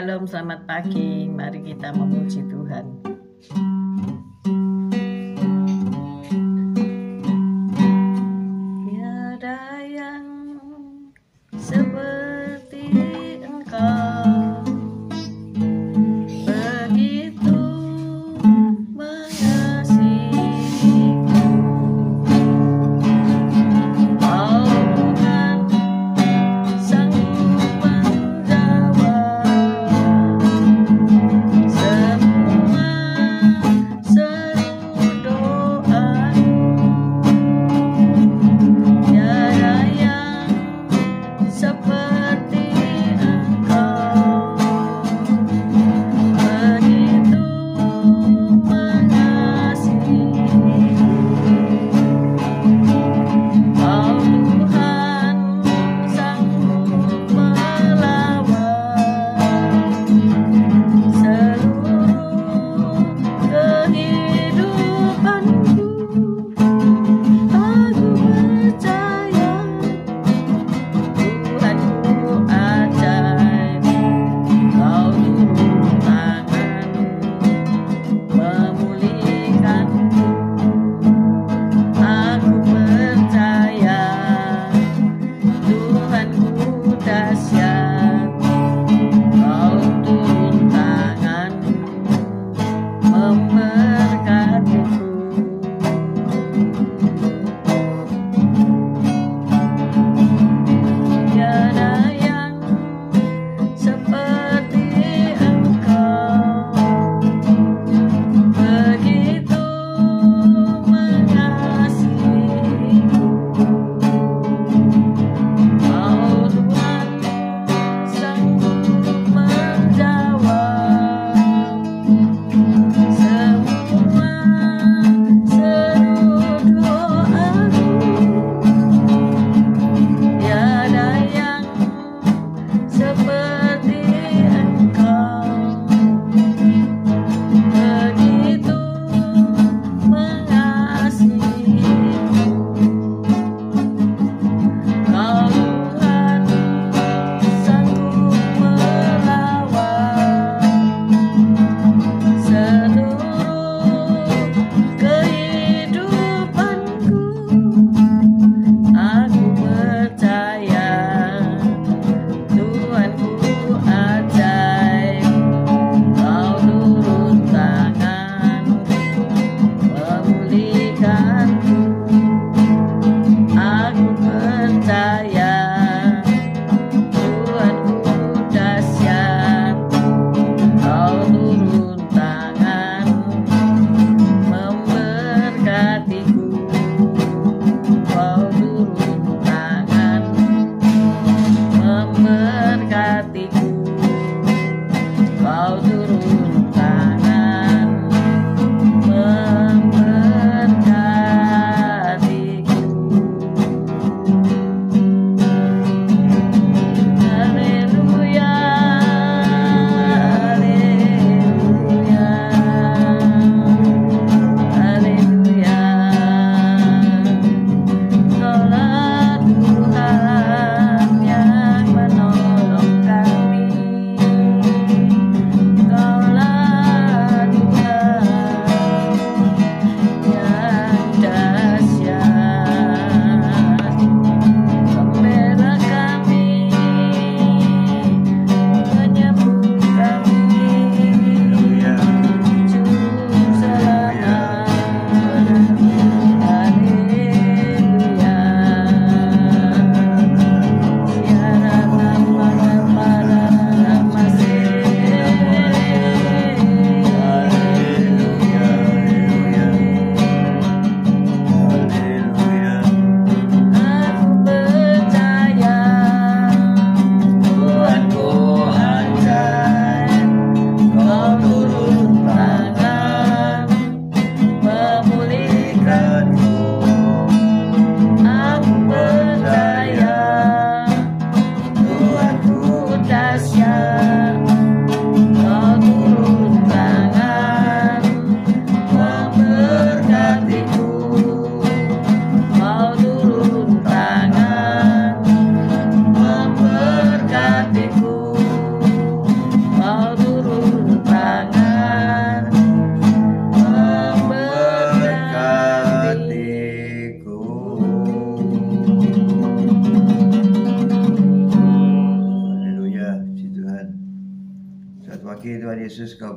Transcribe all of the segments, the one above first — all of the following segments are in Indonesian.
Shalom, selamat pagi. Mari kita memuji Tuhan. Tiada yang seperti Engkau, begitu mengasihiku. Oh Tuhan, sanggup menjawab semua seru doaku. Tiada yang seperti Engkau, begitu mengasihiku. Oh Tuhan, sanggup melawan seluruh kehidupanku. Aku percaya Tuhanku ajaib, Kau turun tangan-Mu memulihkanku. Aku percaya Tuhanku dahsyat, Kau turun tangan-Mu memberkatiku. Tiada yang seperti Engkau, begitu mengasihiku. Oh Tuhan, sanggup menjawab semua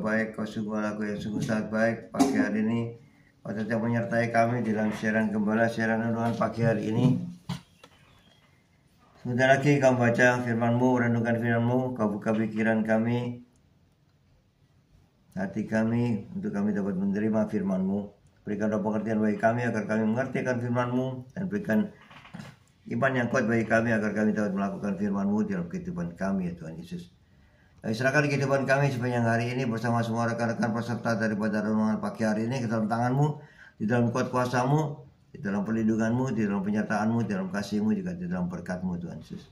baik, Kau sungguh Allah yang sungguh sangat baik. Pagi hari ini Kau tetap menyertai kami dalam siaran gembala, siaran renungan pagi hari ini. Sebentar lagi kami baca firman-Mu, renungkan firman-Mu. Kau buka pikiran kami, hati kami, untuk kami dapat menerima firman-Mu. Berikan roh pengertian bagi kami agar kami mengerti akan firman-Mu, dan berikan iman yang kuat bagi kami agar kami dapat melakukan firman-Mu dalam kehidupan kami, ya Tuhan Yesus. Kami serahkan kehidupan kami sepanjang hari ini bersama semua rekan-rekan peserta daripada renungan pagi hari ini ke dalam tangan-Mu, di dalam kuat kuasa-Mu, di dalam perlindungan-Mu, di dalam penyertaan-Mu, di dalam kasih-Mu, juga di dalam berkat-Mu, Tuhan Yesus.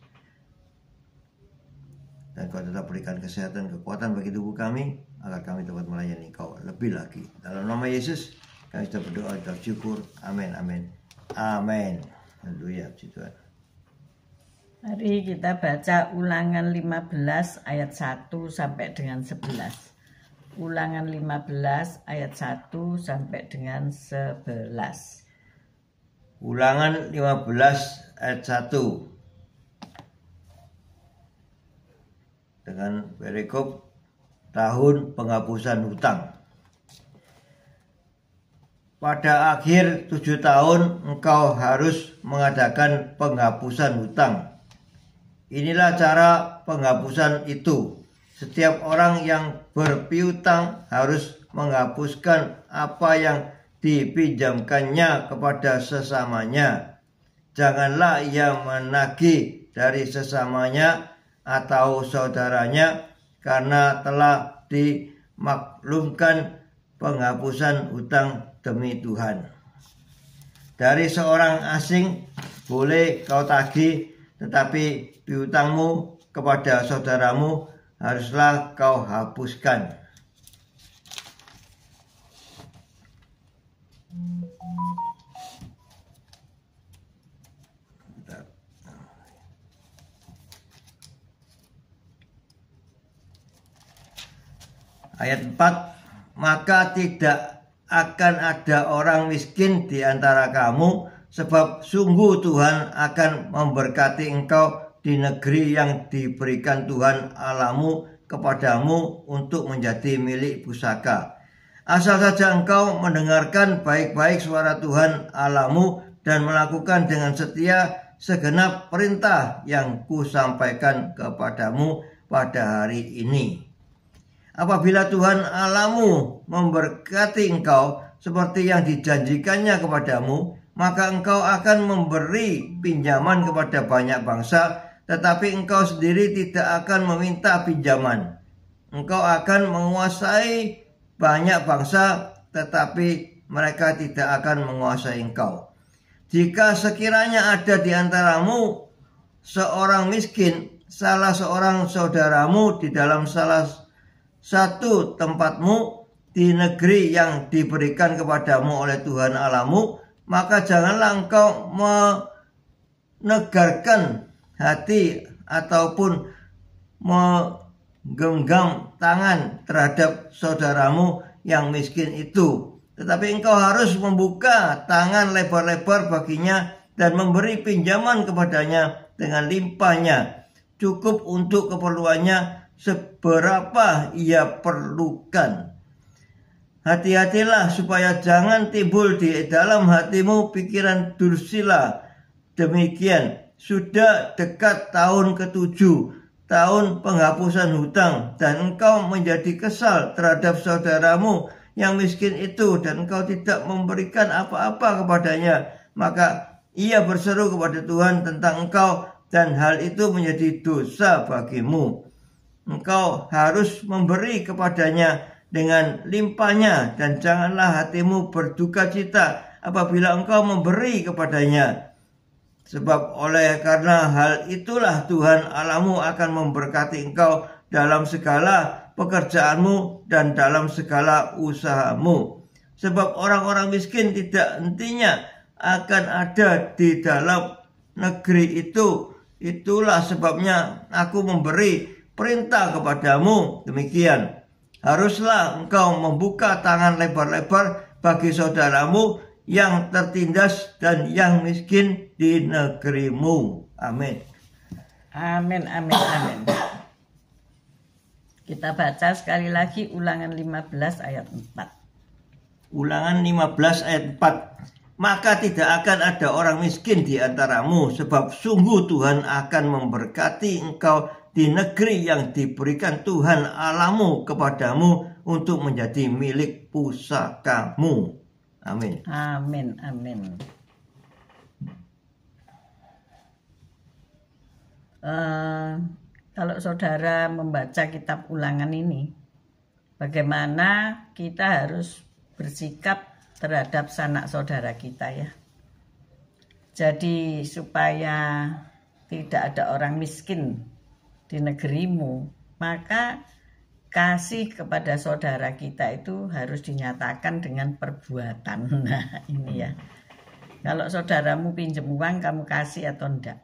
Dan Kau tetap berikan kesehatan, kekuatan bagi tubuh kami agar kami dapat melayani Kau lebih lagi. Dalam nama Yesus kami sudah berdoa dan syukur. Amin, amin, amin. Haleluya, puji Tuhan. Mari kita baca Ulangan 15 ayat 1 sampai dengan 11. Ulangan 15 ayat 1 sampai dengan 11. Ulangan 15 ayat 1 dengan perikop tahun penghapusan hutang. Pada akhir 7 tahun engkau harus mengadakan penghapusan hutang. Inilah cara penghapusan itu. Setiap orang yang berpiutang harus menghapuskan apa yang dipinjamkannya kepada sesamanya. Janganlah ia menagih dari sesamanya atau saudaranya, karena telah dimaklumkan penghapusan hutang demi Tuhan. Dari seorang asing boleh kau tagih, tetapi piutangmu kepada saudaramu haruslah kau hapuskan. Ayat 4, maka tidak akan ada orang miskin di antara kamu, sebab sungguh Tuhan akan memberkati engkau di negeri yang diberikan Tuhan Allahmu kepadamu untuk menjadi milik pusaka. Asal saja engkau mendengarkan baik-baik suara Tuhan Allahmu dan melakukan dengan setia segenap perintah yang kusampaikan kepadamu pada hari ini. Apabila Tuhan Allahmu memberkati engkau seperti yang dijanjikannya kepadamu, maka engkau akan memberi pinjaman kepada banyak bangsa, tetapi engkau sendiri tidak akan meminta pinjaman. Engkau akan menguasai banyak bangsa, tetapi mereka tidak akan menguasai engkau. Jika sekiranya ada di antaramu seorang miskin, salah seorang saudaramu di dalam salah satu tempatmu di negeri yang diberikan kepadamu oleh Tuhan Allahmu, maka janganlah engkau menegarkan hati ataupun menggenggam tangan terhadap saudaramu yang miskin itu, tetapi engkau harus membuka tangan lebar-lebar baginya dan memberi pinjaman kepadanya dengan limpahnya, cukup untuk keperluannya seberapa ia perlukan. Hati-hatilah supaya jangan timbul di dalam hatimu pikiran dursila demikian. Sudah dekat tahun ke-7, tahun penghapusan hutang, dan engkau menjadi kesal terhadap saudaramu yang miskin itu, dan engkau tidak memberikan apa-apa kepadanya. Maka ia berseru kepada Tuhan tentang engkau, dan hal itu menjadi dosa bagimu. Engkau harus memberi kepadanya dengan limpahnya, dan janganlah hatimu berduka cita apabila engkau memberi kepadanya. Sebab oleh karena hal itulah Tuhan Allahmu akan memberkati engkau dalam segala pekerjaanmu dan dalam segala usahamu. Sebab orang-orang miskin tidak hentinya akan ada di dalam negeri itu. Itulah sebabnya aku memberi perintah kepadamu demikian. Haruslah engkau membuka tangan lebar-lebar bagi saudaramu yang tertindas dan yang miskin di negerimu. Amin. Amin, amin, amin. Kita baca sekali lagi Ulangan 15 ayat 4. Ulangan 15 ayat 4. Maka tidak akan ada orang miskin di antaramu, sebab sungguh Tuhan akan memberkati engkau di negeri yang diberikan Tuhan Allahmu kepadamu untuk menjadi milik pusakamu. Amin. Amin, amin. Kalau saudara membaca kitab Ulangan ini, bagaimana kita harus bersikap terhadap sanak saudara kita ya. Jadi supaya tidak ada orang miskin di negerimu, maka kasih kepada saudara kita itu harus dinyatakan dengan perbuatan. Nah ini ya, kalau saudaramu pinjam uang, kamu kasih atau enggak,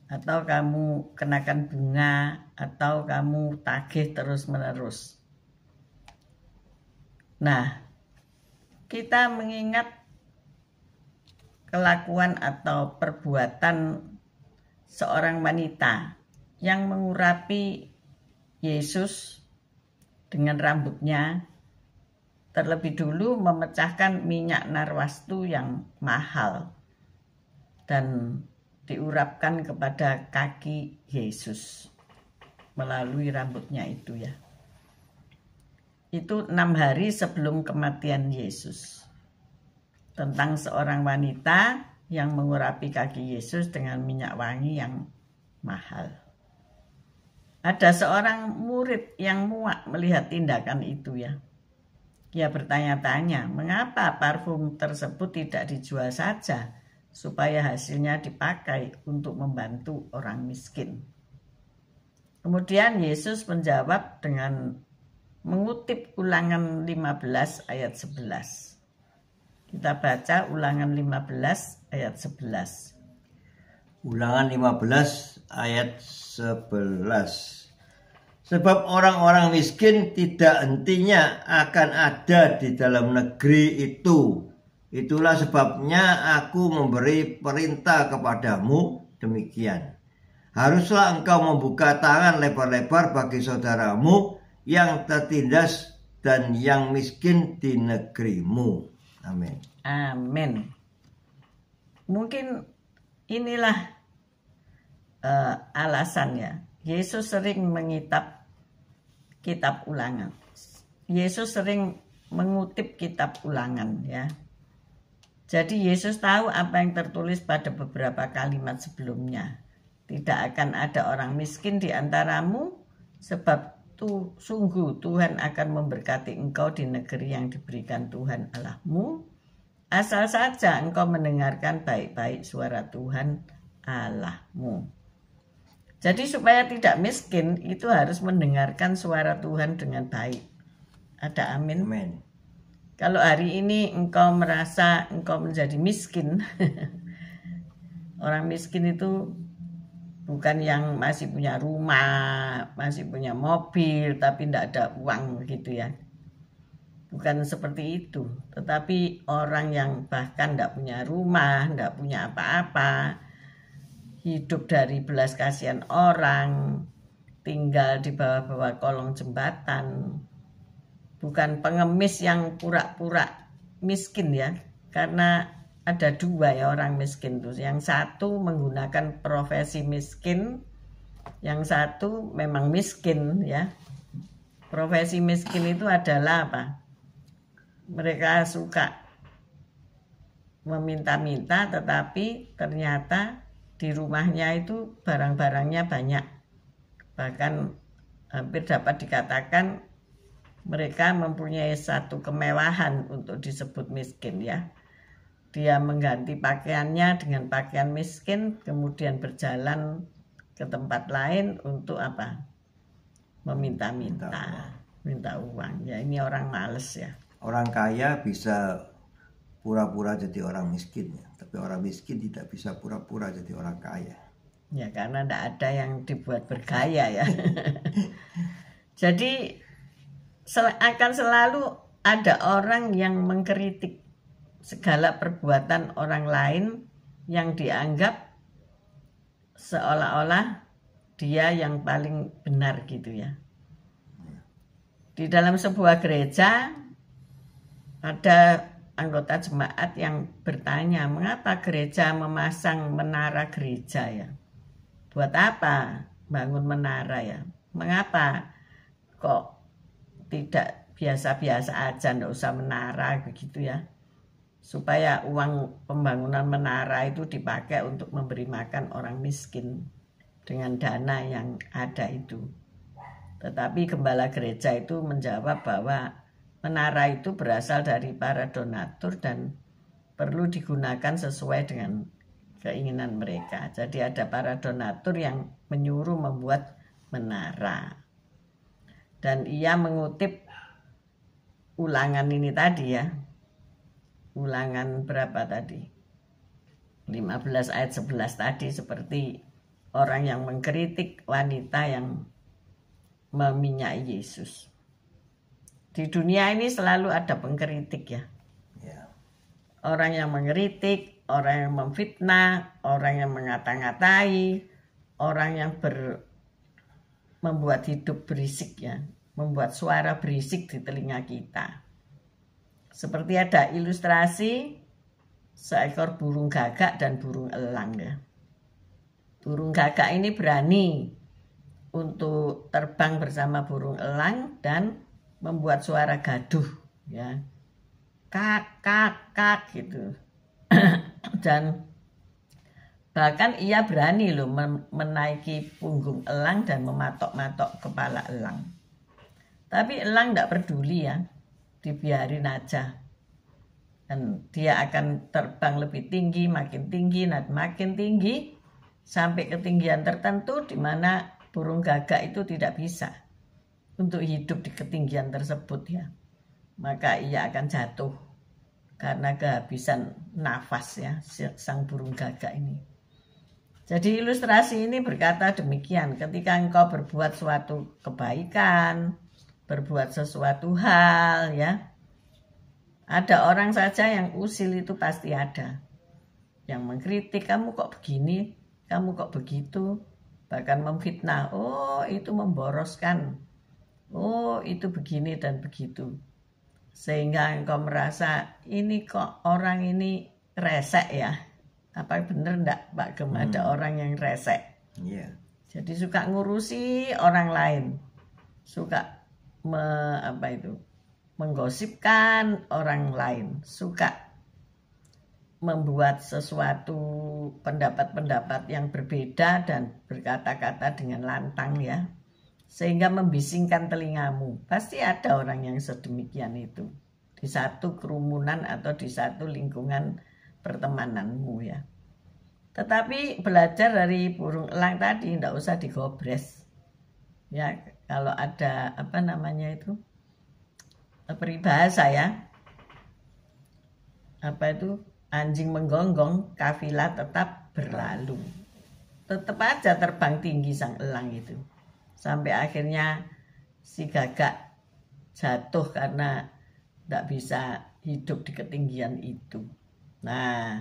atau kamu kenakan bunga, atau kamu tagih terus menerus. Nah, kita mengingat kelakuan atau perbuatan seorang wanita yang mengurapi Yesus dengan rambutnya, terlebih dulu memecahkan minyak narwastu yang mahal dan diurapkan kepada kaki Yesus melalui rambutnya itu ya. Itu 6 hari sebelum kematian Yesus. Tentang seorang wanita yang mengurapi kaki Yesus dengan minyak wangi yang mahal. Ada seorang murid yang muak melihat tindakan itu ya. Dia bertanya-tanya, mengapa parfum tersebut tidak dijual saja supaya hasilnya dipakai untuk membantu orang miskin. Kemudian Yesus menjawab dengan mengutip Ulangan 15 ayat 11. Kita baca Ulangan 15 ayat 11. Ulangan 15 ayat 11. Sebab orang-orang miskin tidak hentinya akan ada di dalam negeri itu. Itulah sebabnya aku memberi perintah kepadamu demikian. Haruslah engkau membuka tangan lebar-lebar bagi saudaramu yang tertindas dan yang miskin di negerimu. Amin. Amin. Mungkin inilah alasannya Yesus sering mengitab kitab Ulangan. Yesus sering mengutip kitab Ulangan ya. Jadi Yesus tahu apa yang tertulis pada beberapa kalimat sebelumnya. Tidak akan ada orang miskin di antaramu, sebab sungguh Tuhan akan memberkati engkau di negeri yang diberikan Tuhan Allahmu. Asal saja engkau mendengarkan baik-baik suara Tuhan Allahmu. Jadi supaya tidak miskin itu harus mendengarkan suara Tuhan dengan baik. Ada amin? Amin. Kalau hari ini engkau merasa engkau menjadi miskin, orang miskin itu bukan yang masih punya rumah, masih punya mobil, tapi tidak ada uang gitu ya. Bukan seperti itu. Tetapi orang yang bahkan tidak punya rumah, tidak punya apa-apa, hidup dari belas kasihan orang, tinggal di bawah-bawah kolong jembatan. Bukan pengemis yang pura-pura miskin ya. Karena ada dua ya orang miskin tuh. Yang satu menggunakan profesi miskin, yang satu memang miskin ya. Profesi miskin itu adalah apa? Mereka suka meminta-minta, tetapi ternyata di rumahnya itu barang-barangnya banyak. Bahkan hampir dapat dikatakan mereka mempunyai satu kemewahan untuk disebut miskin ya. Dia mengganti pakaiannya dengan pakaian miskin, kemudian berjalan ke tempat lain untuk apa? Meminta-minta, minta uang. Ya ini orang males ya. Orang kaya bisa pura-pura jadi orang miskin ya, tapi orang miskin tidak bisa pura-pura jadi orang kaya. Ya karena tidak ada yang dibuat bergaya ya. Jadi akan selalu ada orang yang mengkritik segala perbuatan orang lain yang dianggap seolah-olah dia yang paling benar gitu ya. Di dalam sebuah gereja ada anggota jemaat yang bertanya, mengapa gereja memasang menara gereja ya? Buat apa bangun menara ya? Mengapa kok tidak biasa-biasa aja, nggak usah menara begitu ya? Supaya uang pembangunan menara itu dipakai untuk memberi makan orang miskin dengan dana yang ada itu. Tetapi gembala gereja itu menjawab bahwa menara itu berasal dari para donatur dan perlu digunakan sesuai dengan keinginan mereka. Jadi ada para donatur yang menyuruh membuat menara. Dan ia mengutip ulangan ini tadi ya. Ulangan berapa tadi? 15 ayat 11 tadi, seperti orang yang mengkritik wanita yang meminyai Yesus. Di dunia ini selalu ada pengkritik ya. Orang yang mengkritik, orang yang memfitnah, orang yang mengata-ngatai, orang yang membuat hidup berisik ya, membuat suara berisik di telinga kita. Seperti ada ilustrasi seekor burung gagak dan burung elang ya. Burung gagak ini berani untuk terbang bersama burung elang dan membuat suara gaduh ya, kak kak kak gitu. Dan bahkan ia berani loh menaiki punggung elang dan mematok-matok kepala elang. Tapi elang tidak peduli ya, dibiarin aja. Dan dia akan terbang lebih tinggi, makin tinggi, dan makin tinggi sampai ketinggian tertentu di mana burung gagak itu tidak bisa untuk hidup di ketinggian tersebut ya. Maka ia akan jatuh karena kehabisan nafas ya, sang burung gagak ini. Jadi ilustrasi ini berkata demikian, ketika engkau berbuat suatu kebaikan, berbuat sesuatu hal ya, ada orang saja yang usil, itu pasti ada yang mengkritik, kamu kok begini, kamu kok begitu, bahkan memfitnah, oh itu memboroskan, oh itu begini dan begitu. Sehingga engkau merasa ini kok orang ini resek ya. Apa bener enggak Pak Gem, ada orang yang resek? Jadi suka ngurusi orang lain, suka menggosipkan orang lain, suka membuat sesuatu pendapat-pendapat yang berbeda dan berkata-kata dengan lantang ya, sehingga membisingkan telingamu. Pasti ada orang yang sedemikian itu di satu kerumunan atau di satu lingkungan pertemananmu ya. Tetapi belajar dari burung elang tadi, tidak usah digobres ya. Kalau ada peribahasa ya, anjing menggonggong, kafilah tetap berlalu. Tetap aja terbang tinggi sang elang itu, sampai akhirnya si gagak jatuh karena tidak bisa hidup di ketinggian itu. Nah,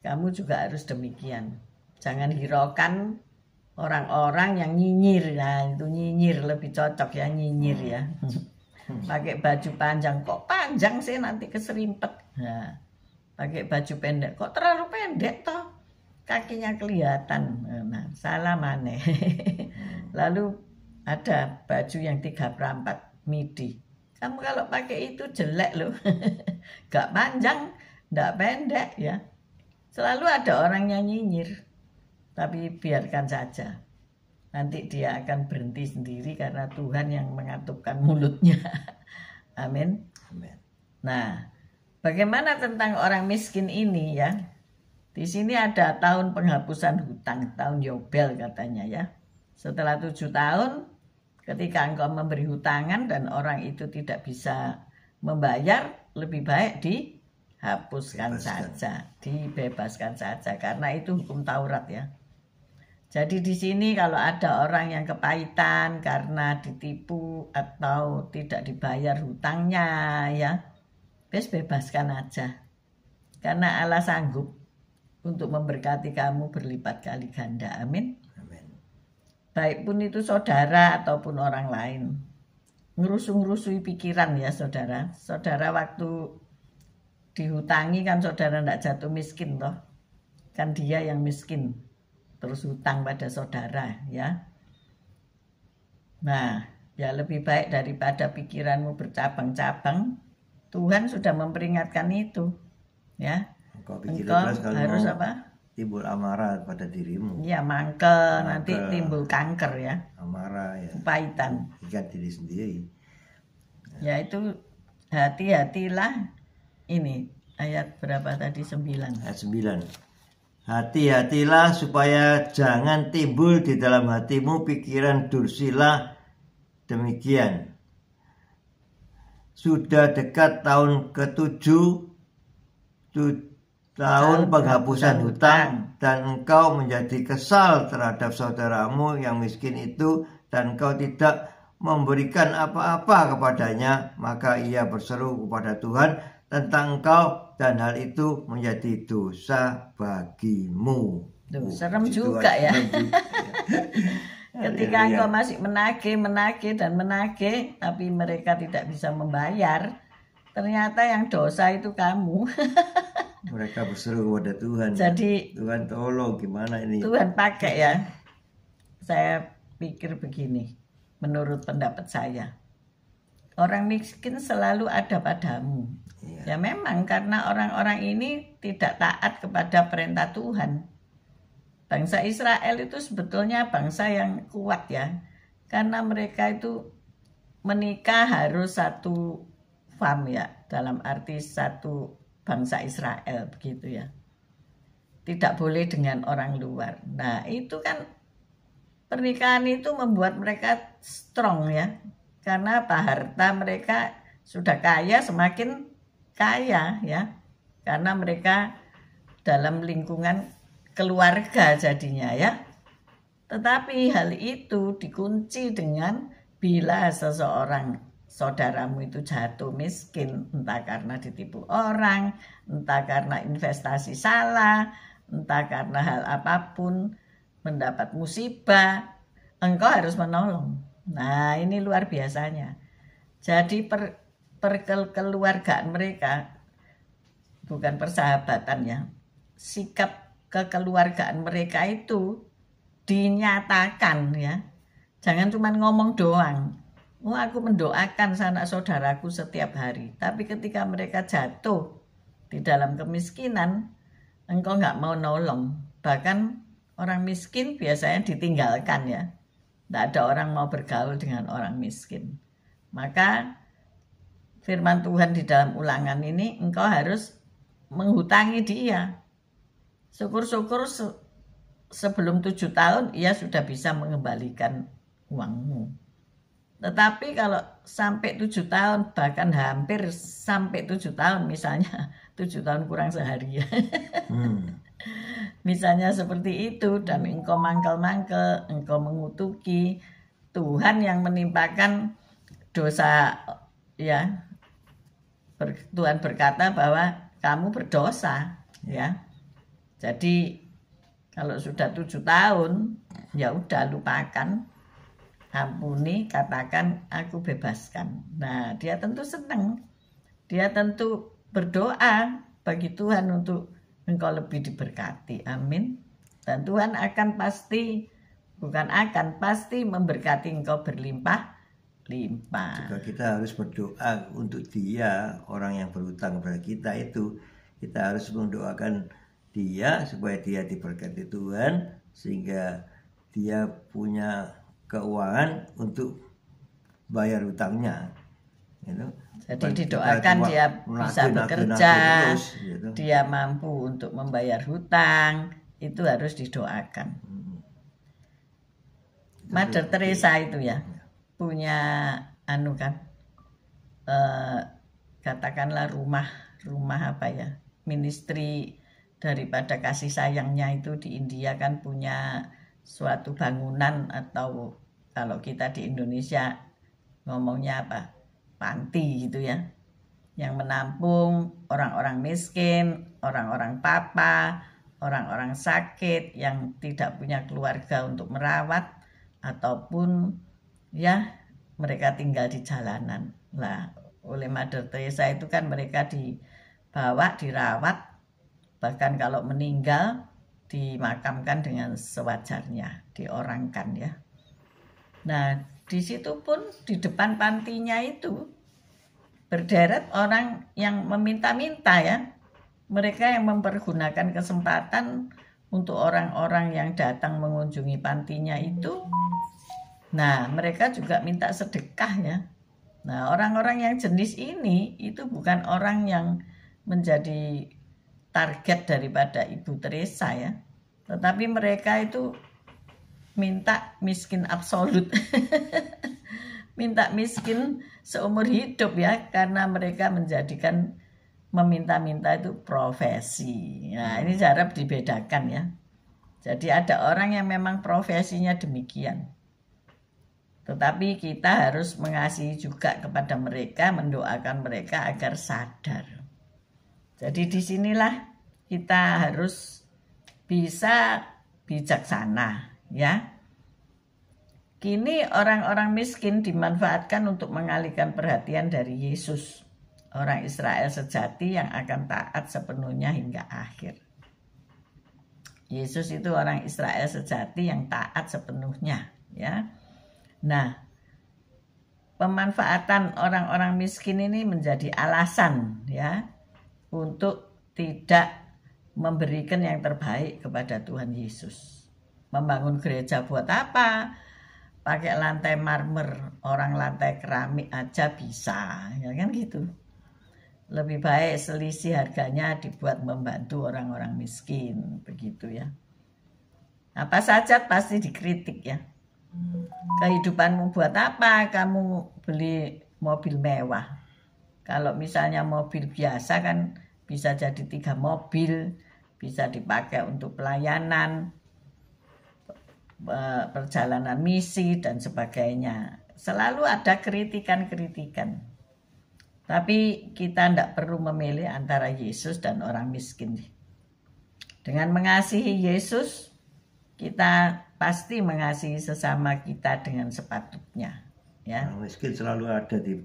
kamu juga harus demikian. Jangan hiraukan orang-orang yang nyinyir. Nah, itu nyinyir lebih cocok ya, nyinyir ya. Pakai baju panjang, kok panjang sih nanti keserimpet. Nah, pakai baju pendek, kok terlalu pendek toh, kakinya kelihatan. Nah, salah maneh. Lalu ada baju yang 3/4 midi. Kamu kalau pakai itu jelek loh. Gak panjang, gak pendek ya. Selalu ada orang yang nyinyir. Tapi biarkan saja. Nanti dia akan berhenti sendiri karena Tuhan yang mengatupkan mulutnya. Amin. Nah, bagaimana tentang orang miskin ini ya? Di sini ada tahun penghapusan hutang, tahun Yobel katanya ya. Setelah 7 tahun, ketika engkau memberi hutangan dan orang itu tidak bisa membayar, lebih baik dihapuskan saja, dibebaskan saja, karena itu hukum Taurat ya. Jadi di sini kalau ada orang yang kepahitan karena ditipu atau tidak dibayar hutangnya ya, bebaskan aja. Karena Allah sanggup untuk memberkati kamu berlipat kali ganda. Amin. Baik pun itu saudara ataupun orang lain. ngerusuh-ngerusui pikiran ya saudara. Saudara waktu dihutangi kan saudara ndak jatuh miskin toh. Kan dia yang miskin terus hutang pada saudara ya. Nah, ya lebih baik daripada pikiranmu bercabang-cabang. Tuhan sudah memperingatkan itu ya. Engkau harus apa? Timbul amarah pada dirimu. Ya mangkel, nanti timbul kanker ya. Amarah ya. Kepahitan. Ikat diri sendiri. Ya itu hati-hatilah. Ini ayat berapa tadi? 9. Ayat 9. Hati-hatilah supaya jangan timbul di dalam hatimu pikiran dursila demikian. Sudah dekat tahun ke-7 tahun penghapusan hutang dan engkau menjadi kesal terhadap saudaramu yang miskin itu dan engkau tidak memberikan apa-apa kepadanya, maka ia berseru kepada Tuhan tentang engkau dan hal itu menjadi dosa bagimu. Serem juga ya. Ketika engkau masih menagih dan menagih tapi mereka tidak bisa membayar, ternyata yang dosa itu kamu. Mereka berseru kepada Tuhan. Jadi Tuhan tolong, gimana ini? Tuhan pakai ya. Saya pikir begini, menurut pendapat saya, orang miskin selalu ada padamu. Ya memang karena orang-orang ini tidak taat kepada perintah Tuhan. Bangsa Israel itu sebetulnya bangsa yang kuat ya. Karena mereka itu menikah harus satu fam ya. Dalam arti satu bangsa Israel begitu ya. Tidak boleh dengan orang luar. Nah itu kan pernikahan itu membuat mereka strong ya. Karena harta mereka sudah kaya semakin kaya ya, karena mereka dalam lingkungan keluarga jadinya ya. Tetapi hal itu dikunci dengan bila seseorang saudaramu itu jatuh miskin, entah karena ditipu orang, entah karena investasi salah, entah karena hal apapun, mendapat musibah, engkau harus menolong. Nah ini luar biasanya. Jadi perkeluargaan mereka, bukan persahabatan ya, sikap kekeluargaan mereka itu dinyatakan ya. Jangan cuma ngomong doang. Oh aku mendoakan sanak saudaraku setiap hari. Tapi ketika mereka jatuh di dalam kemiskinan, engkau nggak mau nolong. Bahkan orang miskin biasanya ditinggalkan ya. Tidak ada orang mau bergaul dengan orang miskin. Maka firman Tuhan di dalam Ulangan ini, engkau harus menghutangi dia. Syukur-syukur sebelum 7 tahun ia sudah bisa mengembalikan uangmu. Tetapi kalau sampai 7 tahun, bahkan hampir sampai 7 tahun, misalnya 7 tahun kurang sehari ya. Misalnya seperti itu, dan engkau mangkel-mangkel, engkau mengutuki, Tuhan yang menimpakan dosa ya. Tuhan berkata bahwa kamu berdosa ya. Jadi kalau sudah 7 tahun ya udah lupakan, ampuni, katakan aku bebaskan. Nah dia tentu senang, dia tentu berdoa bagi Tuhan untuk engkau lebih diberkati. Amin. Dan Tuhan akan pasti, bukan akan, pasti memberkati engkau berlimpah. Juga kita harus berdoa untuk dia, orang yang berhutang kepada kita itu. Kita harus mendoakan dia supaya dia diberkati Tuhan, sehingga dia punya keuangan untuk bayar hutangnya gitu. Jadi didoakan dia bisa bekerja terus, gitu. Dia mampu untuk membayar hutang, itu harus didoakan. Mother Teresa itu ya punya katakanlah rumah apa ya, ministry daripada kasih sayangnya itu di India kan punya suatu bangunan, atau kalau kita di Indonesia ngomongnya apa, panti gitu ya, yang menampung orang-orang miskin, orang-orang papa, orang-orang sakit yang tidak punya keluarga untuk merawat ataupun ya mereka tinggal di jalanan. Lah, oleh Mother Teresa itu kan mereka dibawa, dirawat, bahkan kalau meninggal dimakamkan dengan sewajarnya, diorangkan ya. Nah, di situ pun di depan pantinya itu berderet orang yang meminta-minta ya. Mereka yang mempergunakan kesempatan untuk orang-orang yang datang mengunjungi pantinya itu. Nah, mereka juga minta sedekah ya. Nah, orang-orang yang jenis ini itu bukan orang yang menjadi target daripada Ibu Teresa ya. Tetapi mereka itu minta miskin absolut. Minta miskin seumur hidup ya, karena mereka menjadikan meminta-minta itu profesi. Nah, ini harap dibedakan ya. Jadi ada orang yang memang profesinya demikian. Tetapi kita harus mengasihi juga kepada mereka, mendoakan mereka agar sadar. Jadi disinilah kita harus bisa bijaksana ya. Kini orang-orang miskin dimanfaatkan untuk mengalihkan perhatian dari Yesus, orang Israel sejati yang akan taat sepenuhnya hingga akhir. Yesus itu orang Israel sejati yang taat sepenuhnya ya. Nah, pemanfaatan orang-orang miskin ini menjadi alasan ya untuk tidak memberikan yang terbaik kepada Tuhan Yesus. Membangun gereja buat apa? Pakai lantai marmer, orang lantai keramik aja bisa, ya kan gitu. Lebih baik selisih harganya dibuat membantu orang-orang miskin, begitu ya. Apa saja pasti dikritik ya. Kehidupanmu buat apa kamu beli mobil mewah? Kalau misalnya mobil biasa kan bisa jadi 3 mobil, bisa dipakai untuk pelayanan, perjalanan misi dan sebagainya. Selalu ada kritikan-kritikan. Tapi kita tidak perlu memilih antara Yesus dan orang miskin. Dengan mengasihi Yesus, kita pasti mengasihi sesama kita dengan sepatutnya. Ya. Orang miskin selalu ada di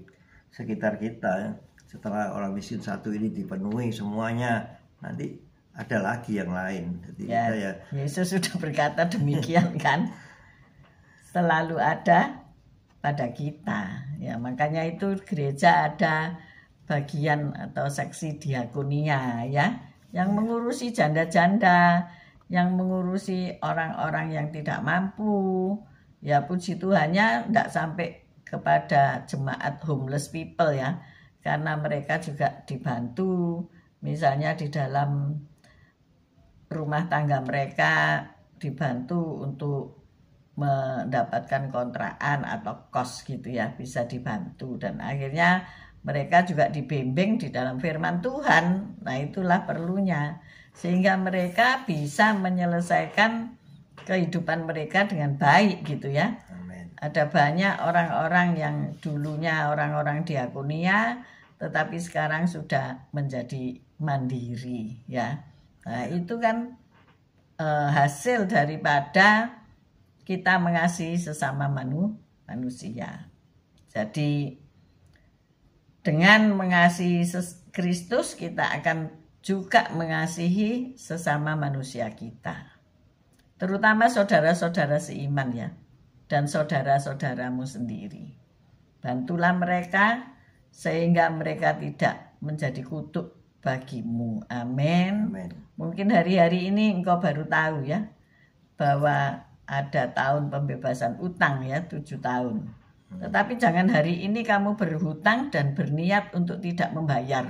sekitar kita ya. Setelah orang miskin satu ini dipenuhi semuanya, nanti ada lagi yang lain. Jadi ya, kita ya, Yesus sudah berkata demikian kan, selalu ada pada kita. Ya, makanya itu gereja ada bagian atau seksi diakonia ya, yang mengurusi janda-janda, yang mengurusi orang-orang yang tidak mampu. Ya, puji Tuhannya tidak sampai kepada jemaat homeless people ya, karena mereka juga dibantu, misalnya di dalam rumah tangga mereka dibantu untuk mendapatkan kontrakan atau kos gitu ya, bisa dibantu. Dan akhirnya mereka juga dibimbing di dalam firman Tuhan. Nah, itulah perlunya, sehingga mereka bisa menyelesaikan kehidupan mereka dengan baik gitu ya. amin. Ada banyak orang-orang yang dulunya orang-orang diakonia tetapi sekarang sudah menjadi mandiri ya. Nah, itu kan hasil daripada kita mengasihi sesama manusia. Jadi dengan mengasihi Kristus, kita akan juga mengasihi sesama manusia kita. Terutama saudara-saudara seiman ya, dan saudara-saudaramu sendiri. Bantulah mereka sehingga mereka tidak menjadi kutuk bagimu. Amin. Amin. Mungkin hari-hari ini engkau baru tahu ya, bahwa ada tahun pembebasan utang ya, 7 tahun. Tetapi jangan hari ini kamu berhutang dan berniat untuk tidak membayar.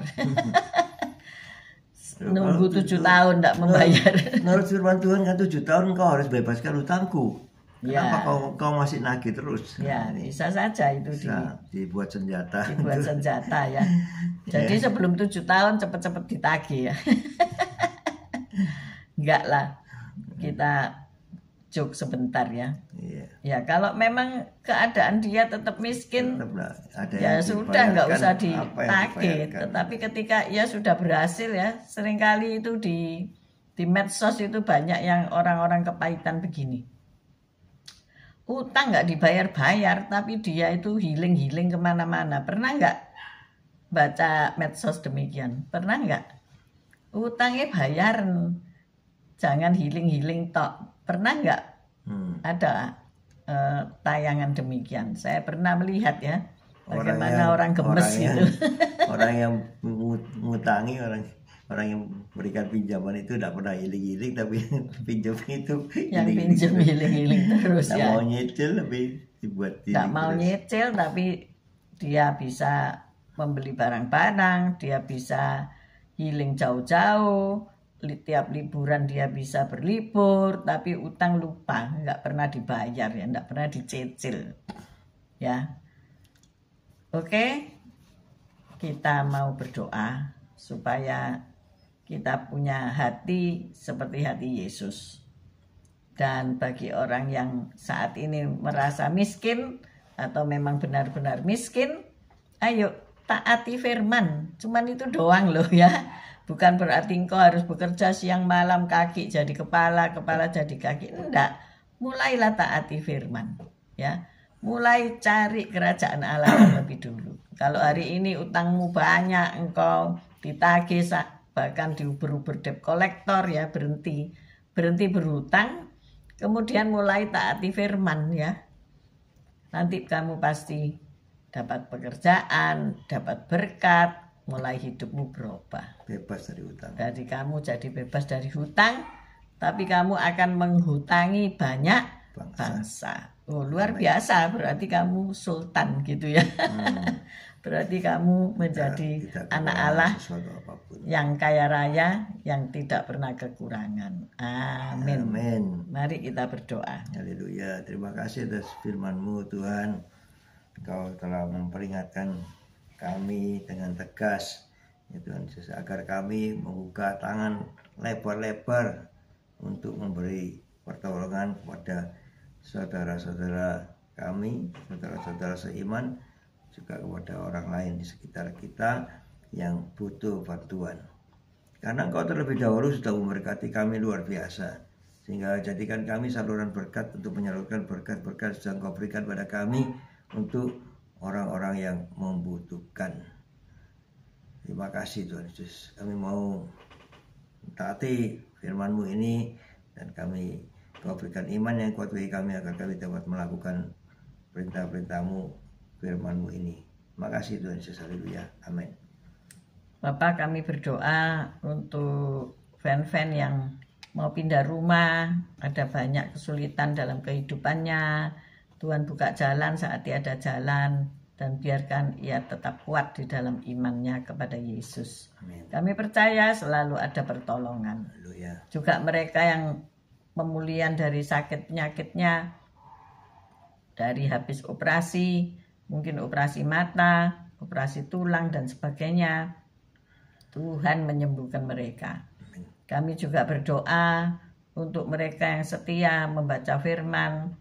Nunggu 7 tahun tidak membayar. Menurut firman Tuhan kan 7 tahun kau harus bebaskan hutangku. Kenapa Ya. kau masih nagih terus? Ya, bisa saja itu Bisa dibuat senjata. dibuat senjata ya. Jadi sebelum 7 tahun cepet-cepet ditagih ya. Enggak lah, kita joke sebentar ya. Iya. Ya kalau memang keadaan dia tetap miskin, Tetap ada ya yang sudah nggak dibayarkan, usah apa yang ditagih. dibayarkan. Tetapi ketika ia sudah berhasil ya, seringkali itu di medsos itu banyak yang orang-orang kepahitan begini. utang nggak dibayar-bayar, tapi dia itu healing-healing kemana-mana. Pernah nggak baca medsos demikian? Pernah nggak? Utangnya bayar, jangan healing-healing tok. Pernah nggak ada tayangan demikian? Saya pernah melihat ya, bagaimana orang gemes gitu. Orang yang ngutangi, orang yang berikan pinjaman itu tidak pernah healing-healing, tapi pinjam itu yang pinjam healing-healing terus ya. Mau nyicil tapi dibuat nggak mau nyicil, tapi dia bisa membeli barang-barang, dia bisa healing jauh-jauh, tiap liburan dia bisa berlibur, tapi utang lupa, nggak pernah dibayar ya, nggak pernah dicicil ya. Oke, kita mau berdoa supaya kita punya hati seperti hati Yesus. Dan bagi orang yang saat ini merasa miskin atau memang benar-benar miskin, ayo taati firman. Cuman itu doang loh ya. Bukan berarti engkau harus bekerja siang malam, kaki jadi kepala, kepala jadi kaki. Enggak. Mulailah taati firman ya. Mulai cari kerajaan Allah lebih dulu. Kalau hari ini utangmu banyak, engkau ditagih, bahkan diuber-uber debt collector ya, berhenti berhutang, kemudian mulai taati firman ya. Nanti kamu pasti dapat pekerjaan, dapat berkat, mulai hidupmu berubah. Bebas dari hutang. Jadi kamu jadi bebas dari hutang, tapi kamu akan menghutangi banyak bangsa. Oh, luar biasa, berarti kamu sultan gitu ya. Berarti kamu menjadi anak Allah yang kaya raya, yang tidak pernah kekurangan. Amin. Amin. Mari kita berdoa. Haleluya. Terima kasih atas firman-Mu Tuhan. Engkau telah memperingatkan kami dengan tegas, ya Tuhan, agar kami membuka tangan lebar-lebar untuk memberi pertolongan kepada saudara-saudara kami, saudara-saudara seiman, juga kepada orang lain di sekitar kita yang butuh bantuan. Karena Engkau terlebih dahulu sudah memberkati kami luar biasa, sehingga jadikan kami saluran berkat untuk menyalurkan berkat-berkat yang Engkau berikan pada kami untuk orang-orang yang membutuhkan. Terima kasih Tuhan Yesus. Kami mau taati firman-Mu ini, dan kami Kau berikan iman yang kuat bagi kami agar kami dapat melakukan perintah-perintah-Mu, firman-Mu ini. Terima kasih Tuhan Yesus. Haleluya. Amin. Bapak, kami berdoa untuk fan-fan yang mau pindah rumah, ada banyak kesulitan dalam kehidupannya. Tuhan buka jalan saat tiada jalan, dan biarkan ia tetap kuat di dalam imannya kepada Yesus. Amin. Kami percaya selalu ada pertolongan. Haleluya. Juga mereka yang pemulihan dari sakit penyakitnya, dari habis operasi, mungkin operasi mata, operasi tulang dan sebagainya, Tuhan menyembuhkan mereka. Kami juga berdoa untuk mereka yang setia membaca firman,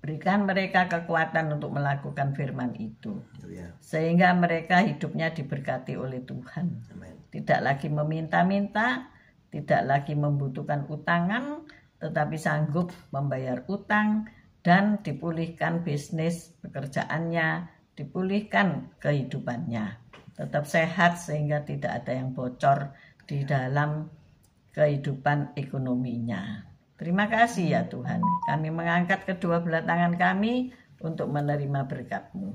berikan mereka kekuatan untuk melakukan firman itu, sehingga mereka hidupnya diberkati oleh Tuhan. Tidak lagi meminta-minta, tidak lagi membutuhkan utangan, tetapi sanggup membayar utang dan dipulihkan bisnis pekerjaannya, dipulihkan kehidupannya. Tetap sehat sehingga tidak ada yang bocor di dalam kehidupan ekonominya. Terima kasih ya Tuhan. Kami mengangkat kedua belah tangan kami untuk menerima berkat-Mu.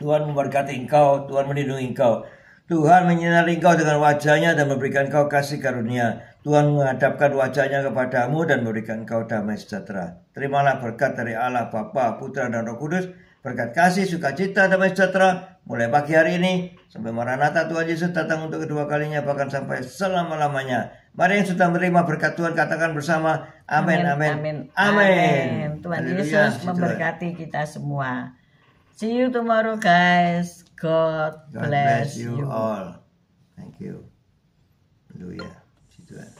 Tuhan memberkati engkau, Tuhan melindungi engkau. Tuhan menyinari engkau dengan wajahnya dan memberikan engkau kasih karunia. Tuhan menghadapkan wajahnya kepadamu dan memberikan engkau damai sejahtera. Terimalah berkat dari Allah Bapa, Putra dan Roh Kudus, berkat kasih, sukacita, damai sejahtera mulai pagi hari ini sampai Maranatha Tuhan Yesus datang untuk kedua kalinya, bahkan sampai selama-lamanya. Mari yang sudah menerima berkat Tuhan katakan bersama amin, amin, amin, amin. Tuhan Yesus memberkati kita semua. See you tomorrow guys. God bless you all. Thank you. Haleluya. Puji Tuhan.